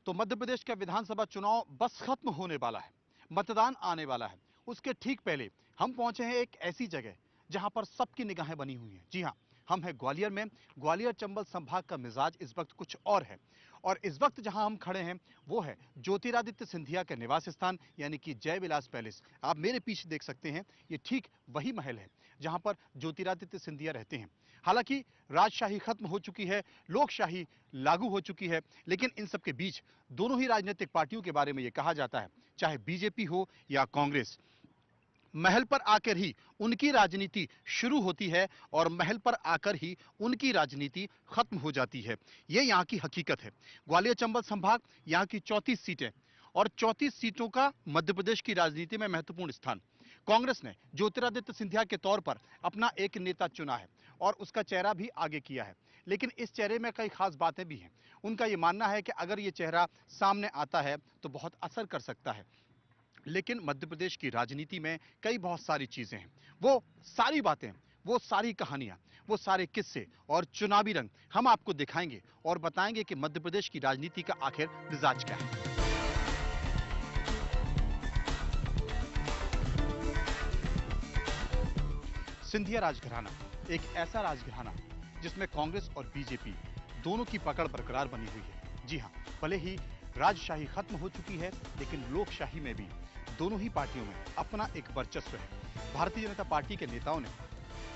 तो मध्य प्रदेश का विधानसभा चुनाव बस खत्म होने वाला है, मतदान आने वाला है। उसके ठीक पहले हम पहुंचे हैं एक ऐसी जगह जहां पर सबकी निगाहें बनी हुई हैं। जी हां, हम हैं ग्वालियर में। ग्वालियर चंबल संभाग का मिजाज इस वक्त कुछ और है और इस वक्त जहां हम खड़े हैं वो है ज्योतिरादित्य सिंधिया के निवास स्थान यानी कि जय विलास पैलेस। आप मेरे पीछे देख सकते हैं, ये ठीक वही महल है जहां पर ज्योतिरादित्य सिंधिया रहते हैं। हालांकि राजशाही खत्म हो चुकी है, लोकशाही लागू हो चुकी है, लेकिन इन सब के बीच दोनों ही राजनीतिक पार्टियों के बारे में यह कहा जाता है, चाहे बीजेपी हो या कांग्रेस, महल पर आकर ही उनकी राजनीति शुरू होती है और महल पर आकर ही उनकी राजनीति खत्म हो जाती है। यह यहां की हकीकत है। ग्वालियर चंबल संभाग यहां की 34 सीटें और 34 सीटों का मध्य प्रदेश की राजनीति में महत्वपूर्ण स्थान। कांग्रेस ने ज्योतिरादित्य सिंधिया के तौर पर अपना एक नेता चुना है और उसका चेहरा भी आगे किया है, लेकिन इस चेहरे में कई खास बातें भी हैं। उनका यह मानना है कि अगर यह चेहरा सामने आता है तो बहुत असर कर सकता है। लेकिन मध्य प्रदेश की राजनीति में कई बहुत सारी चीजें हैं, वो सारी बातें, वो सारी कहानियां, वो सारे किस्से और चुनावी रंग हम आपको दिखाएंगे और बताएंगे कि मध्य प्रदेश की राजनीति का आखिर मिजाज क्या है। सिंधिया राजघराना एक ऐसा राजघराना जिसमें कांग्रेस और बीजेपी दोनों की पकड़ बरकरार बनी हुई है। जी हां, भले ही राजशाही खत्म हो चुकी है, लेकिन लोकशाही में भी दोनों ही पार्टियों में अपना एक वर्चस्व है। भारतीय जनता पार्टी के नेताओं ने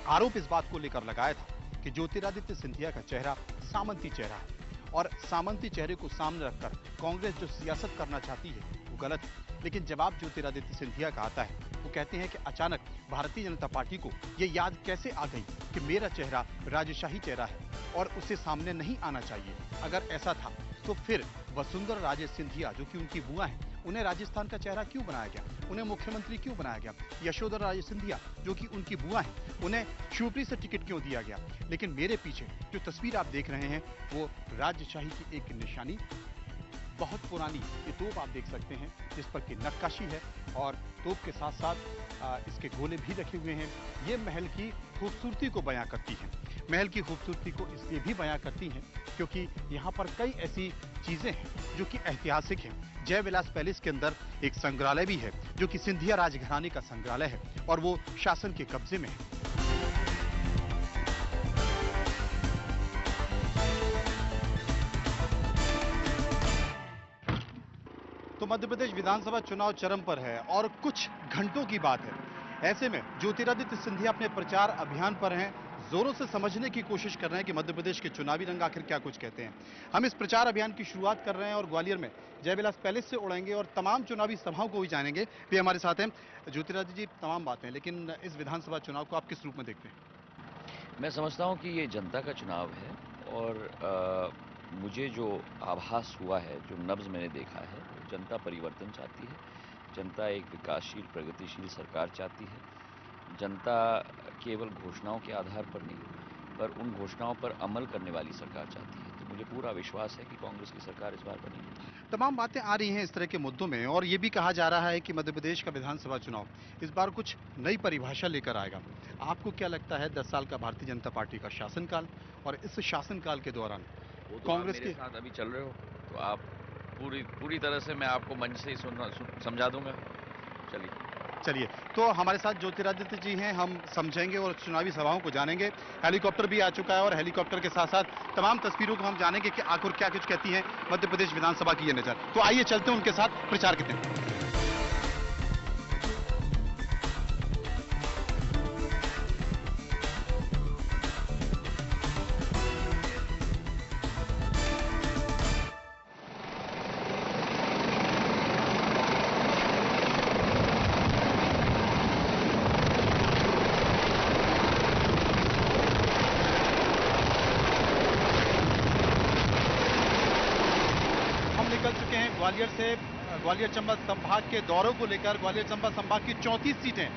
आरोप इस बात को लेकर लगाया था कि ज्योतिरादित्य सिंधिया का चेहरा सामंती चेहरा है और सामंती चेहरे को सामने रखकर कांग्रेस जो सियासत करना चाहती है वो गलत है। लेकिन जवाब ज्योतिरादित्य सिंधिया का आता है, वो कहते हैं कि अचानक भारतीय जनता पार्टी को यह याद कैसे आ गई कि मेरा चेहरा राजशाही चेहरा है और उसे सामने नहीं आना चाहिए। अगर ऐसा था तो फिर वसुंधरा राजे सिंधिया जो कि उनकी बुआ है, उन्हें राजस्थान का चेहरा क्यों बनाया गया, उन्हें मुख्यमंत्री क्यों बनाया गया। यशोधरा राजे सिंधिया जो कि उनकी बुआ है, उन्हें शिवपुरी से टिकट क्यों दिया गया। लेकिन मेरे पीछे जो तस्वीर आप देख रहे हैं वो राजशाही की एक निशानी, बहुत पुरानी ये तोप आप देख सकते हैं जिस पर की नक्काशी है और तोप के साथ साथ इसके गोले भी रखे हुए हैं। ये महल की खूबसूरती को बयां करती हैं। महल की खूबसूरती को इसलिए भी बयां करती हैं क्योंकि यहाँ पर कई ऐसी चीजें हैं जो कि ऐतिहासिक हैं। जय विलास पैलेस के अंदर एक संग्रहालय भी है जो कि सिंधिया राजघराने का संग्रहालय है और वो शासन के कब्जे में है। तो मध्य प्रदेश विधानसभा चुनाव चरम पर है और कुछ घंटों की बात है। ऐसे में ज्योतिरादित्य सिंधिया अपने प्रचार अभियान पर हैं, जोरों से समझने की कोशिश कर रहे हैं कि मध्य प्रदेश के चुनावी रंग आखिर क्या कुछ कहते हैं। हम इस प्रचार अभियान की शुरुआत कर रहे हैं और ग्वालियर में जयविलास पैलेस से उड़ेंगे और तमाम चुनावी सभाओं को भी जानेंगे। भी हमारे साथ हैं ज्योतिरादित्य जी। तमाम बातें, लेकिन इस विधानसभा चुनाव को आप किस रूप में देखते हैं? मैं समझता हूँ कि ये जनता का चुनाव है और मुझे जो आभास हुआ है, जो नब्ज़ मैंने देखा है, जनता परिवर्तन चाहती है। जनता एक विकासशील, प्रगतिशील सरकार चाहती है। जनता केवल घोषणाओं के आधार पर नहीं, पर उन घोषणाओं पर अमल करने वाली सरकार चाहती है। तो मुझे पूरा विश्वास है कि कांग्रेस की सरकार इस बार बनेगी। तमाम बातें आ रही हैं इस तरह के मुद्दों में और ये भी कहा जा रहा है कि मध्य प्रदेश का विधानसभा चुनाव इस बार कुछ नई परिभाषा लेकर आएगा। आपको क्या लगता है 10 साल का भारतीय जनता पार्टी का शासनकाल और इस शासनकाल के दौरान वो तो आप कांग्रेस मेरे के साथ अभी चल रहे हो, तो आप पूरी तरह से मैं आपको मंच से ही समझा दूंगा। चलिए। चलिए, तो हमारे साथ ज्योतिरादित्य जी हैं, हम समझेंगे और चुनावी सभाओं को जानेंगे। हेलीकॉप्टर भी आ चुका है और हेलीकॉप्टर के साथ साथ तमाम तस्वीरों को हम जानेंगे कि आखिर क्या कुछ कहती है मध्य प्रदेश विधानसभा की ये नजर। तो आइए चलते हैं उनके साथ प्रचार के दिन। निकल चुके हैं ग्वालियर से। ग्वालियर चंबल संभाग के दौरों को लेकर ग्वालियर चंबल संभाग की 34 सीटें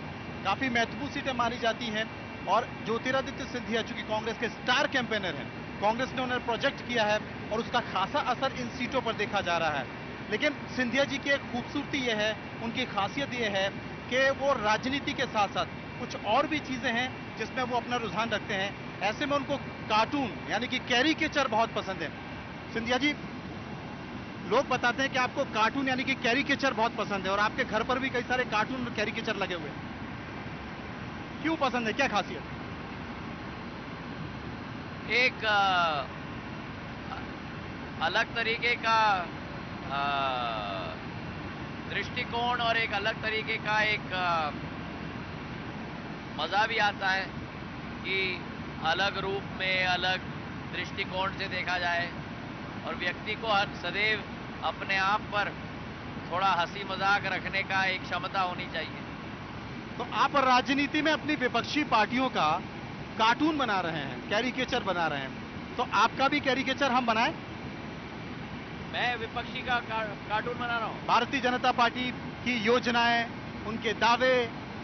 काफी महत्वपूर्ण सीटें मानी जाती हैं और ज्योतिरादित्य सिंधिया चूंकि कांग्रेस के स्टार कैंपेनर हैं, कांग्रेस ने उन्हें प्रोजेक्ट किया है और उसका खासा असर इन सीटों पर देखा जा रहा है। लेकिन सिंधिया जी की एक खूबसूरती यह है, उनकी खासियत यह है कि वो राजनीति के साथ साथ कुछ और भी चीजें हैं जिसमें वो अपना रुझान रखते हैं। ऐसे में उनको कार्टून यानी कि कैरिकेचर बहुत पसंद है। सिंधिया जी, लोग बताते हैं कि आपको कार्टून यानी कि कैरिकेचर बहुत पसंद है और आपके घर पर भी कई सारे कार्टून और कैरिकेचर लगे हुए हैं। क्यों पसंद है, क्या खासियत? एक अलग तरीके का दृष्टिकोण और एक अलग तरीके का एक मज़ा भी आता है कि अलग रूप में, अलग दृष्टिकोण से देखा जाए और व्यक्ति को हर सदैव अपने आप पर थोड़ा हंसी मजाक रखने का एक क्षमता होनी चाहिए। तो आप राजनीति में अपनी विपक्षी पार्टियों का कार्टून बना रहे हैं, कैरिकेचर बना रहे हैं, तो आपका भी कैरिकेचर हम बनाएं? मैं विपक्षी का कार्टून बना रहा हूँ। भारतीय जनता पार्टी की योजनाएं, उनके दावे,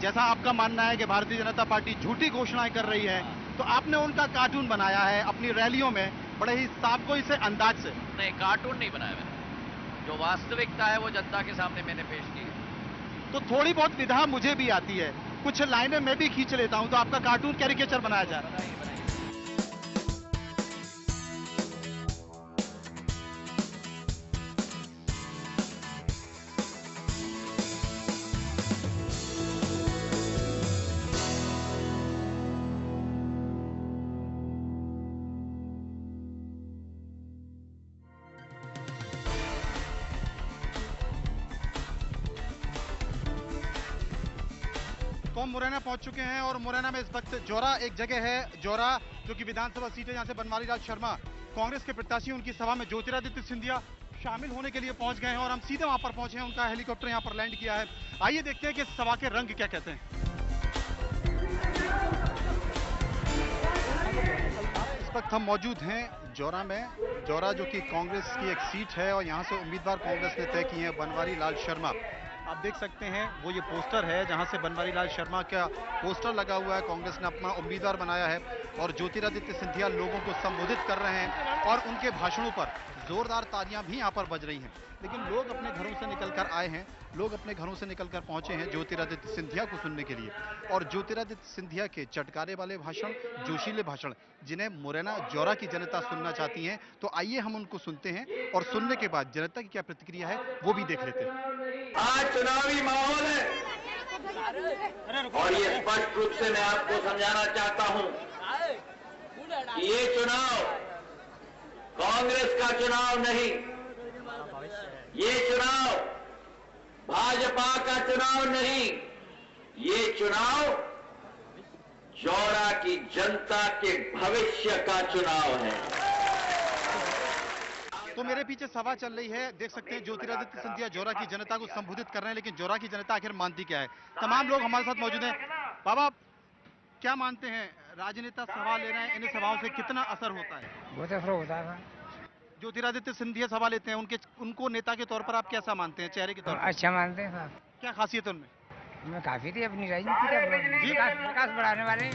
जैसा आपका मानना है कि भारतीय जनता पार्टी झूठी घोषणाएं कर रही है, तो आपने उनका कार्टून बनाया है अपनी रैलियों में बड़े ही साफगोई से अंदाज से। नहीं, कार्टून नहीं बनाया मैंने, जो वास्तविकता है वो जनता के सामने मैंने पेश की है। तो थोड़ी बहुत विधा मुझे भी आती है, कुछ लाइनें मैं भी खींच लेता हूं, तो आपका कार्टून कैरिकेचर बनाया जा रहा है। तो हम मुरैना पहुंच चुके हैं और मुरैना में इस वक्त जौरा एक जगह है, जौरा जो कि विधानसभा सीट है, जहां से बनवारी लाल शर्मा कांग्रेस के प्रत्याशी, उनकी सभा में ज्योतिरादित्य सिंधिया शामिल होने के लिए पहुंच गए हैं और हम सीधे वहां पर पहुंचे हैं। उनका हेलीकॉप्टर यहां पर लैंड किया है। आइए देखते हैं कि इस सभा के रंग क्या कहते हैं। इस वक्त हम मौजूद हैं जौरा में, जौरा जो कि कांग्रेस की एक सीट है और यहाँ से उम्मीदवार कांग्रेस ने तय किए हैं बनवारी लाल शर्मा। आप देख सकते हैं वो ये पोस्टर है जहां से बनवारी लाल शर्मा का पोस्टर लगा हुआ है, कांग्रेस ने अपना उम्मीदवार बनाया है और ज्योतिरादित्य सिंधिया लोगों को संबोधित कर रहे हैं और उनके भाषणों पर जोरदार तालियां भी यहां पर बज रही हैं। लेकिन लोग अपने घरों से निकलकर आए हैं, लोग अपने घरों से निकलकर पहुंचे हैं ज्योतिरादित्य सिंधिया को सुनने के लिए और ज्योतिरादित्य सिंधिया के चटकारे वाले भाषण, जोशीले भाषण जिन्हें मुरैना जौरा की जनता सुनना चाहती है, तो आइए हम उनको सुनते हैं और सुनने के बाद जनता की क्या प्रतिक्रिया है वो भी देख लेते हैं। आज चुनावी माहौल है और ये स्पष्ट रूप से मैं आपको समझाना चाहता हूं कि ये चुनाव कांग्रेस का चुनाव नहीं, ये चुनाव भाजपा का चुनाव नहीं, ये चुनाव जौरा की जनता के भविष्य का चुनाव है। तो मेरे पीछे सभा चल रही है, देख सकते हैं ज्योतिरादित्य सिंधिया जौरा की जनता को संबोधित कर रहे हैं, लेकिन जौरा की जनता आखिर मानती क्या है? तमाम लोग हमारे साथ मौजूद हैं। बाबा, क्या मानते हैं, राजनेता सभा ले रहे हैं, इन सभाओं से कितना असर होता है? बहुत असर होता है। ज्योतिरादित्य सिंधिया सभा लेते हैं, उनको नेता के तौर पर आप कैसा मानते हैं, चेहरे के तौर पर? अच्छा मानते हैं साहब। क्या खासियत है उनमें? उनमें काफी थी अपनी राजनीति का विकास बढ़ाने वाले।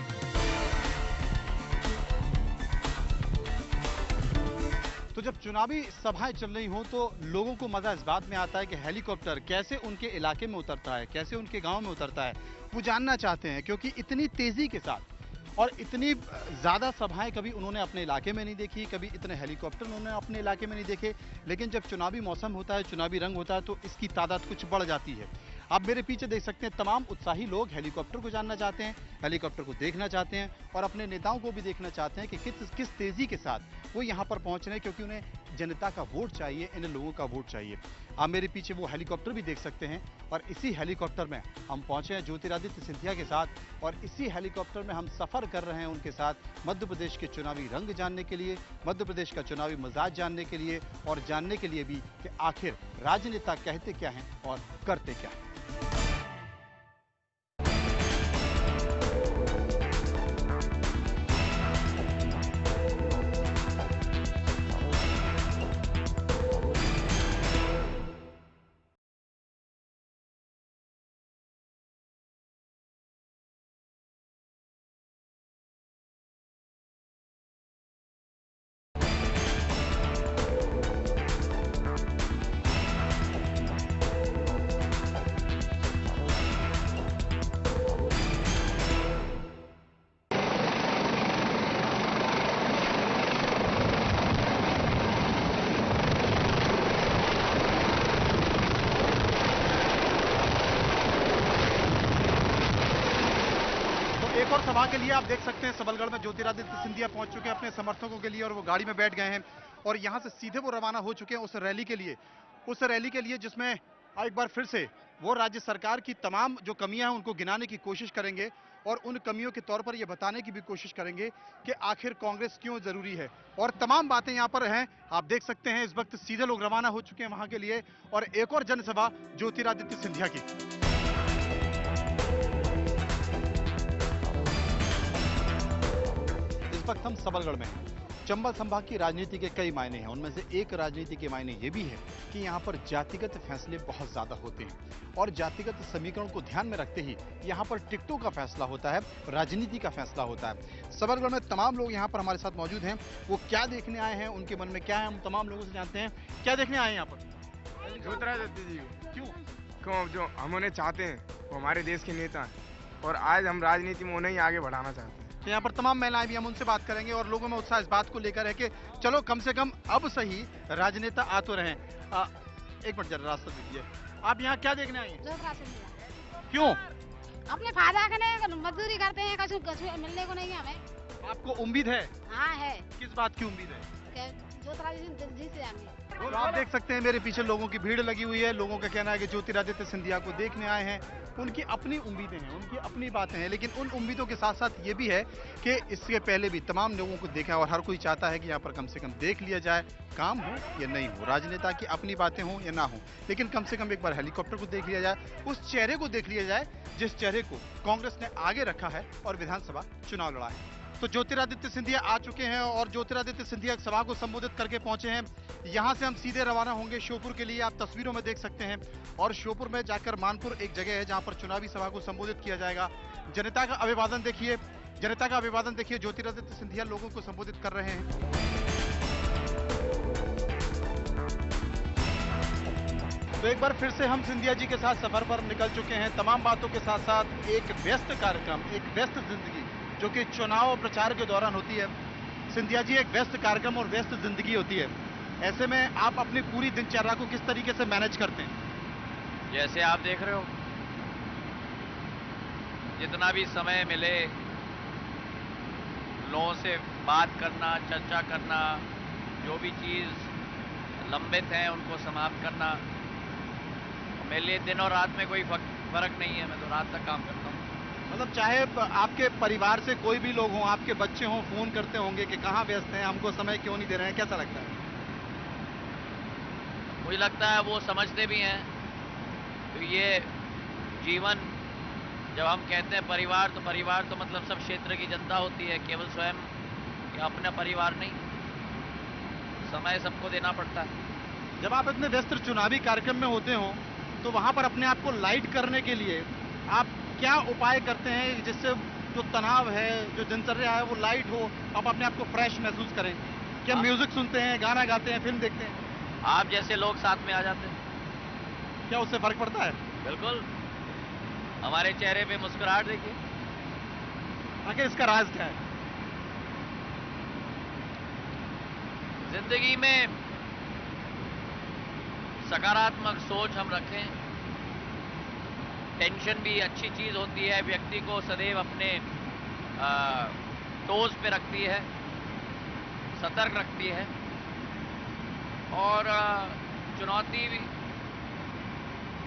तो जब चुनावी सभाएं चल रही हों तो लोगों को मजा इस बात में आता है कि हेलीकॉप्टर कैसे उनके इलाके में उतरता है, कैसे उनके गांव में उतरता है, वो जानना चाहते हैं, क्योंकि इतनी तेजी के साथ और इतनी ज़्यादा सभाएं कभी उन्होंने अपने इलाके में नहीं देखी, कभी इतने हेलीकॉप्टर उन्होंने अपने इलाके में नहीं देखे। लेकिन जब चुनावी मौसम होता है, चुनावी रंग होता है, तो इसकी तादाद कुछ बढ़ जाती है। आप मेरे पीछे देख सकते हैं तमाम उत्साही लोग हेलीकॉप्टर को जानना चाहते हैं, हेलीकॉप्टर को देखना चाहते हैं और अपने नेताओं को भी देखना चाहते हैं कि किस तेजी के साथ वो यहाँ पर पहुँच रहे हैं, क्योंकि उन्हें जनता का वोट चाहिए, इन लोगों का वोट चाहिए। आप मेरे पीछे वो हेलीकॉप्टर भी देख सकते हैं और इसी हेलीकॉप्टर में हम पहुंचे हैं ज्योतिरादित्य सिंधिया के साथ और इसी हेलीकॉप्टर में हम सफर कर रहे हैं उनके साथ मध्य प्रदेश के चुनावी रंग जानने के लिए, मध्य प्रदेश का चुनावी मिजाज जानने के लिए और जानने के लिए भी कि आखिर राजनेता कहते क्या हैं और करते क्या हैं। एक और सभा के लिए आप देख सकते हैं सबलगढ़ में ज्योतिरादित्य सिंधिया पहुंच चुके हैं अपने समर्थकों के लिए और वो गाड़ी में बैठ गए हैं और यहां से सीधे वो रवाना हो चुके हैं उस रैली के लिए जिसमें एक बार फिर से वो राज्य सरकार की तमाम जो कमियां हैं उनको गिनाने की कोशिश करेंगे और उन कमियों के तौर पर ये बताने की भी कोशिश करेंगे कि आखिर कांग्रेस क्यों जरूरी है और तमाम बातें यहां पर हैं। आप देख सकते हैं इस वक्त सीधे लोग रवाना हो चुके हैं वहां के लिए और एक और जनसभा ज्योतिरादित्य सिंधिया की। इस वक्त हम सबलगढ़ में हैं। चंबल संभाग की राजनीति के कई मायने हैं, उनमें से एक राजनीति के मायने ये भी है कि यहाँ पर जातिगत फैसले बहुत ज्यादा होते हैं और जातिगत समीकरण को ध्यान में रखते ही यहाँ पर टिकटों का फैसला होता है, राजनीति का फैसला होता है। सबलगढ़ में तमाम लोग यहाँ पर हमारे साथ मौजूद हैं, वो क्या देखने आए हैं, उनके मन में क्या है, हम तमाम लोगों से जानते हैं। क्या देखने आए हैं यहाँ पर? ज्योतिरादित्य जी। क्यों? जो हम उन्हें चाहते हैं वो हमारे देश के नेता हैं और आज हम राजनीति में उन्हें ही आगे बढ़ाना चाहते हैं। तो यहाँ पर तमाम महिलाएं भी, हम उनसे बात करेंगे और लोगों में उत्साह इस बात को लेकर है कि चलो कम से कम अब सही राजनेता आ तो रहे। एक मिनट जरा रास्ता दीजिए। आप यहाँ क्या देखने आई हैं? क्यों? अपने फायदा करने मजदूरी करते हैं, कछु कछु मिलने को नहीं है हमें। आपको उम्मीद है? हाँ है। किस बात की उम्मीद है? ज्योतिरादित्य से हमें। तो आप देख सकते हैं मेरे पीछे लोगों की भीड़ लगी हुई है। लोगों का कहना है कि ज्योतिरादित्य सिंधिया को देखने आए हैं, उनकी अपनी उम्मीदें हैं, उनकी अपनी बातें हैं, लेकिन उन उम्मीदों के साथ साथ ये भी है कि इसके पहले भी तमाम लोगों को देखा और हर कोई चाहता है कि यहाँ पर कम से कम देख लिया जाए, काम हो या नहीं हो, राजनेता की अपनी बातें हो या ना हो, लेकिन कम से कम एक बार हेलीकॉप्टर को देख लिया जाए, उस चेहरे को देख लिया जाए जिस चेहरे को कांग्रेस ने आगे रखा है और विधानसभा चुनाव लड़ा है। तो ज्योतिरादित्य सिंधिया आ चुके हैं और ज्योतिरादित्य सिंधिया सभा को संबोधित करके पहुंचे हैं। यहां से हम सीधे रवाना होंगे श्योपुर के लिए, आप तस्वीरों में देख सकते हैं। और श्योपुर में जाकर मानपुर एक जगह है जहां पर चुनावी सभा को संबोधित किया जाएगा। जनता का अभिवादन देखिए, जनता का अभिवादन देखिए। ज्योतिरादित्य सिंधिया लोगों को संबोधित कर रहे हैं। तो एक बार फिर से हम सिंधिया जी के साथ सफर पर निकल चुके हैं, तमाम बातों के साथ साथ एक व्यस्त कार्यक्रम, एक व्यस्त जिंदगी जो कि चुनाव प्रचार के दौरान होती है। सिंधिया जी, एक व्यस्त कार्यक्रम और व्यस्त जिंदगी होती है, ऐसे में आप अपनी पूरी दिनचर्या को किस तरीके से मैनेज करते हैं? जैसे आप देख रहे हो, जितना भी समय मिले लोगों से बात करना, चर्चा करना, जो भी चीज़ लंबित हैं उनको समाप्त करना। मेरे लिए दिन और रात में कोई फर्क नहीं है, मैं तो रात तक काम करता हूँ। मतलब चाहे आपके परिवार से कोई भी लोग हों, आपके बच्चे हों, फोन करते होंगे कि कहाँ व्यस्त हैं, हमको समय क्यों नहीं दे रहे हैं, कैसा लगता है? मुझे लगता है वो समझते भी हैं। तो ये जीवन, जब हम कहते हैं परिवार तो मतलब सब क्षेत्र की जनता होती है, केवल स्वयं या अपना परिवार नहीं। समय सबको देना पड़ता है। जब आप इतने व्यस्त चुनावी कार्यक्रम में होते हो तो वहां पर अपने आप को लाइट करने के लिए आप क्या उपाय करते हैं जिससे जो तनाव है, जो दिनचर्या है वो लाइट हो, आप अपने आप को फ्रेश महसूस करें? क्या म्यूजिक सुनते हैं, गाना गाते हैं, फिल्म देखते हैं? आप जैसे लोग साथ में आ जाते हैं। क्या उससे फर्क पड़ता है? बिल्कुल। हमारे चेहरे पे मुस्कुराहट देखिए। आखिर इसका राज क्या है? जिंदगी में सकारात्मक सोच हम रखें। टेंशन भी अच्छी चीज़ होती है, व्यक्ति को सदैव अपने टोज पे रखती है, सतर्क रखती है। और चुनौती भी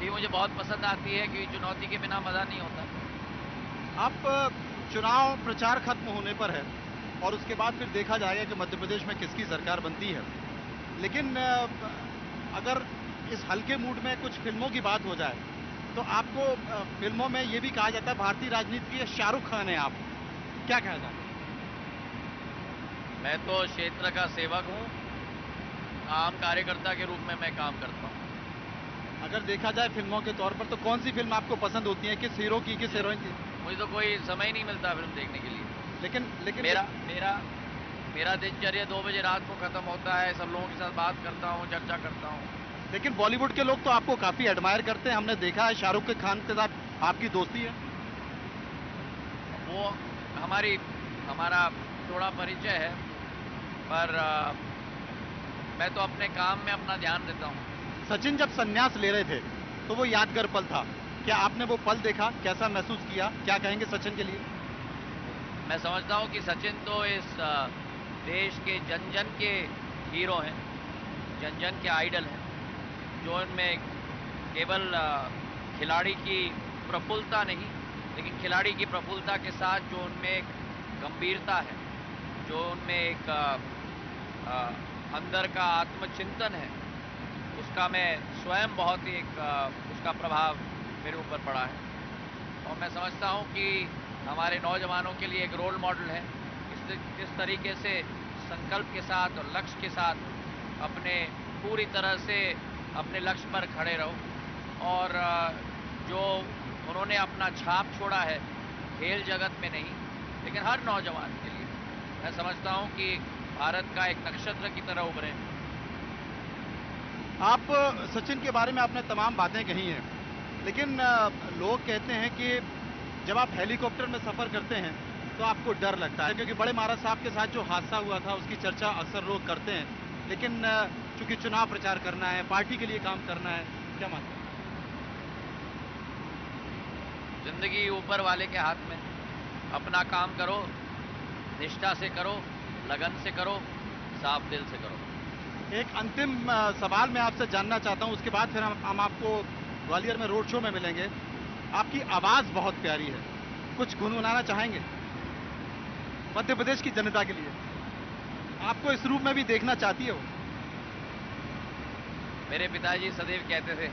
मुझे बहुत पसंद आती है क्योंकि चुनौती के बिना मज़ा नहीं होता। आप चुनाव प्रचार खत्म होने पर है और उसके बाद फिर देखा जाएगा कि मध्य प्रदेश में किसकी सरकार बनती है, लेकिन अगर इस हल्के मूड में कुछ फिल्मों की बात हो जाए तो आपको फिल्मों में ये भी कहा जाता है भारतीय राजनीति के शाहरुख खान है आप, क्या कहा जाता है? मैं तो क्षेत्र का सेवक हूँ, आम कार्यकर्ता के रूप में मैं काम करता हूँ। अगर देखा जाए फिल्मों के तौर पर तो कौन सी फिल्म आपको पसंद होती है, किस हीरो की, किस हीरोइन की? मुझे तो कोई समय ही नहीं मिलता फिल्म देखने के लिए। लेकिन मेरा दिनचर्या 2 बजे रात को खत्म होता है, सब लोगों के साथ बात करता हूँ, चर्चा करता हूँ। लेकिन बॉलीवुड के लोग तो आपको काफी एडमायर करते हैं, हमने देखा है शाहरुख खान के साथ आपकी दोस्ती है। वो हमारा थोड़ा परिचय है, पर मैं तो अपने काम में अपना ध्यान देता हूँ। सचिन जब संन्यास ले रहे थे तो वो यादगार पल था, क्या आपने वो पल देखा, कैसा महसूस किया, क्या कहेंगे सचिन के लिए? मैं समझता हूं कि सचिन तो इस देश के जन जन के हीरो हैं, जन जन के आइडल हैं, जो इनमें केवल खिलाड़ी की प्रफुल्लता नहीं, लेकिन खिलाड़ी की प्रफुल्लता के साथ जो उनमें एक गंभीरता है, जो उनमें एक अंदर का आत्मचिंतन है, उसका मैं स्वयं बहुत ही उसका प्रभाव मेरे ऊपर पड़ा है। और मैं समझता हूं कि हमारे नौजवानों के लिए एक रोल मॉडल है, किस तरीके से संकल्प के साथ और लक्ष्य के साथ अपने पूरी तरह से अपने लक्ष्य पर खड़े रहो। और जो उन्होंने अपना छाप छोड़ा है खेल जगत में नहीं, लेकिन हर नौजवान के लिए, मैं समझता हूं कि भारत का एक नक्षत्र की तरह उभरे। आप सचिन के बारे में आपने तमाम बातें कही हैं, लेकिन लोग कहते हैं कि जब आप हेलीकॉप्टर में सफ़र करते हैं तो आपको डर लगता है, क्योंकि बड़े महाराज साहब के साथ जो हादसा हुआ था उसकी चर्चा अक्सर लोग करते हैं, लेकिन चूंकि चुनाव प्रचार करना है, पार्टी के लिए काम करना है, क्या मानते हैं? जिंदगी ऊपर वाले के हाथ में, अपना काम करो, निष्ठा से करो, लगन से करो, साफ दिल से करो। एक अंतिम सवाल मैं आपसे जानना चाहता हूं, उसके बाद फिर हम आपको ग्वालियर में रोड शो में मिलेंगे। आपकी आवाज बहुत प्यारी है, कुछ गुनगुनाना चाहेंगे मध्य प्रदेश की जनता के लिए? आपको इस रूप में भी देखना चाहती है वो? मेरे पिताजी सदैव कहते थे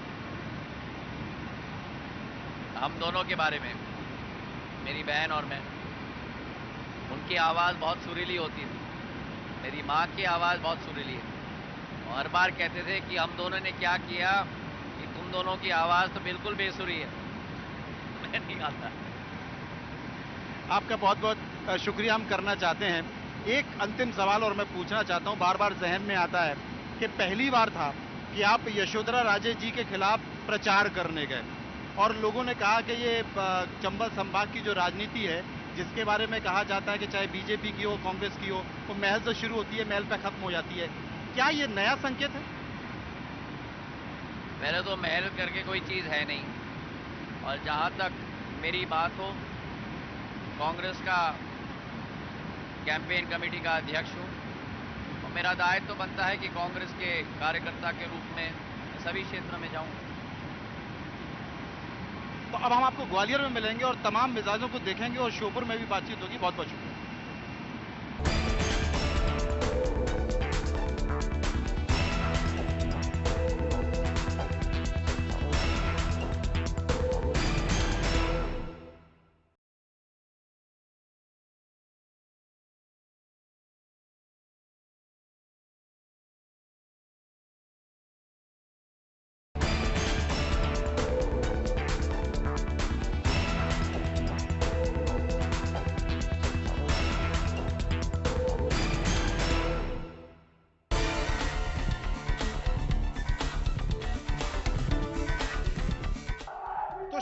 हम दोनों के बारे में, मेरी बहन और मैं, उनकी आवाज़ बहुत सुरीली होती थी, मेरी माँ की आवाज़ बहुत सुरीली है। और हर बार कहते थे कि हम दोनों ने क्या किया कि तुम दोनों की आवाज़ तो बिल्कुल बेसुरी है, मैं नहीं आता। आपका बहुत बहुत शुक्रिया हम करना चाहते हैं। एक अंतिम सवाल और मैं पूछना चाहता हूं, बार बार जहन में आता है कि पहली बार था कि आप यशोधरा राजे जी के खिलाफ प्रचार करने गए और लोगों ने कहा कि ये चंबल संभाग की जो राजनीति है, जिसके बारे में कहा जाता है कि चाहे बीजेपी की हो, कांग्रेस की हो, वो महल से शुरू होती है, महल पे खत्म हो जाती है, क्या ये नया संकेत है? पहले तो महल करके कोई चीज़ है नहीं, और जहाँ तक मेरी बात हो, कांग्रेस का कैंपेन कमेटी का अध्यक्ष हूँ और मेरा दायित्व तो बनता है कि कांग्रेस के कार्यकर्ता के रूप में सभी क्षेत्र में जाऊँ। तो अब हम आपको ग्वालियर में मिलेंगे और तमाम मिजाजों को देखेंगे और श्योपुर में भी बातचीत होगी। बहुत बहुत शुक्रिया।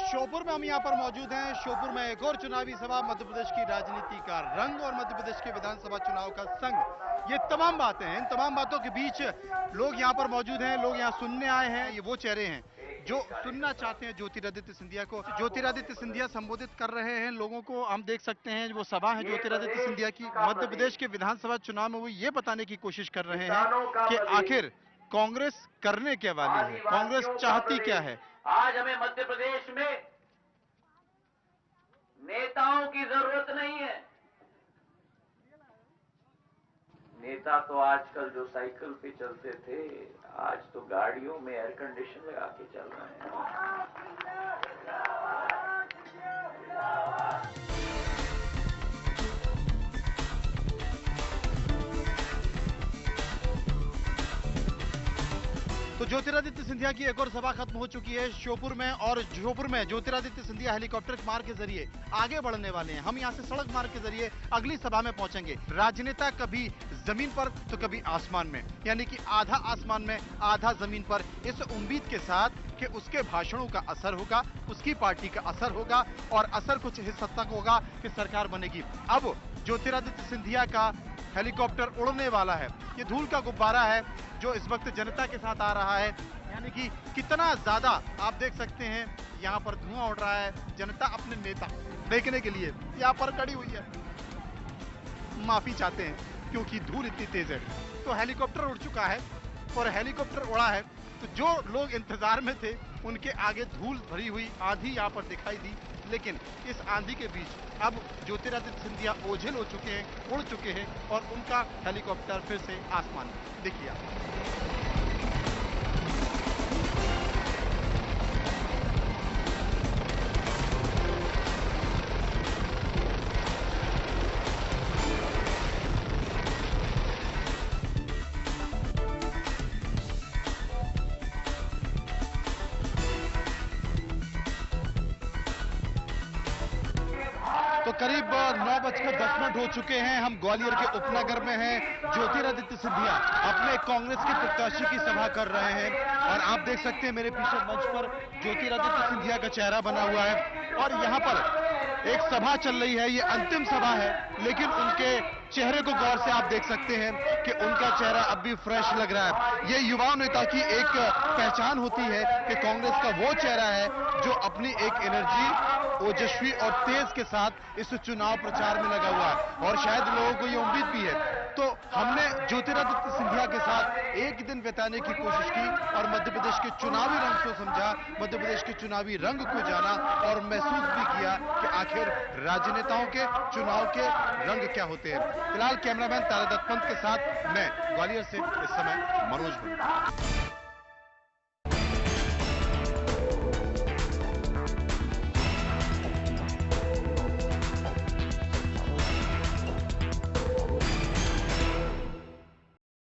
श्योपुर में हम यहाँ पर मौजूद हैं। श्योपुर में एक और चुनावी सभा, मध्य प्रदेश की राजनीति का रंग और मध्य प्रदेश के विधानसभा चुनाव का संग, ये तमाम बातें हैं। इन तमाम बातों के बीच लोग यहाँ पर मौजूद हैं, लोग यहाँ सुनने आए हैं। ये वो चेहरे हैं जो सुनना चाहते हैं ज्योतिरादित्य सिंधिया को। ज्योतिरादित्य सिंधिया संबोधित कर रहे हैं लोगों को, हम देख सकते हैं। वो सभा है ज्योतिरादित्य सिंधिया की। मध्य प्रदेश के विधानसभा चुनाव में वो ये बताने की कोशिश कर रहे हैं कि आखिर कांग्रेस करने क्या वाली है, कांग्रेस चाहती क्या है। आज हमें मध्य प्रदेश में नेताओं की जरूरत नहीं है। नेता तो आजकल जो साइकिल पे चलते थे, आज तो गाड़ियों में एयर कंडीशन लगा के चल रहे हैं। तो ज्योतिरादित्य सिंधिया की एक और सभा खत्म हो चुकी है श्योपुर में, और श्योपुर में ज्योतिरादित्य सिंधिया हेलीकॉप्टर मार्ग के जरिए आगे बढ़ने वाले हैं। हम यहां से सड़क मार्ग के जरिए अगली सभा में पहुंचेंगे। राजनेता कभी जमीन पर तो कभी आसमान में, यानी कि आधा आसमान में आधा जमीन पर, इस उम्मीद के साथ कि उसके भाषणों का असर होगा, उसकी पार्टी का असर होगा और असर कुछ इस हद तक होगा कि सरकार बनेगी। अब ज्योतिरादित्य सिंधिया का हेलीकॉप्टर उड़ने वाला है। ये धूल का गुब्बारा है जो इस वक्त जनता के साथ आ रहा है, यानी कि कितना ज्यादा आप देख सकते हैं यहाँ पर धुआं उड़ रहा है। जनता अपने नेता देखने के लिए यहाँ पर खड़ी हुई है। माफी चाहते हैं क्योंकि धूल इतनी तेज है। तो हेलीकॉप्टर उड़ चुका है और हेलीकॉप्टर उड़ा है तो जो लोग इंतजार में थे उनके आगे धूल भरी हुई आंधी यहाँ पर दिखाई दी। लेकिन इस आंधी के बीच अब ज्योतिरादित्य सिंधिया ओझल हो चुके हैं, उड़ चुके हैं और उनका हेलीकॉप्टर फिर से आसमान में। देखिए आप। तो करीब 9:10 हो चुके हैं। हम ग्वालियर के उपनगर में हैं। ज्योतिरादित्य सिंधिया अपने कांग्रेस के प्रत्याशी की सभा कर रहे हैं और आप देख सकते हैं मेरे पीछे मंच पर ज्योतिरादित्य सिंधिया का चेहरा बना हुआ है और यहाँ पर एक सभा चल रही है। ये अंतिम सभा है लेकिन उनके चेहरे को गौर से आप देख सकते हैं कि उनका चेहरा अब भी फ्रेश लग रहा है। ये युवा नेता की एक पहचान होती है कि कांग्रेस का वो चेहरा है जो अपनी एक एनर्जी, ओजस्वी और तेज के साथ इस चुनाव प्रचार में लगा हुआ है और शायद लोगों को ये उम्मीद भी है। तो हमने ज्योतिरादित्य सिंधिया के साथ एक दिन बिताने की कोशिश की और मध्य प्रदेश के चुनावी रंग को समझा, मध्य प्रदेश के चुनावी रंग को जाना और महसूस भी किया कि आखिर राजनेताओं के चुनाव के रंग क्या होते हैं। फिलहाल कैमरामैन तारादत्त पंत के साथ मैं ग्वालियर से इस समय मनोज।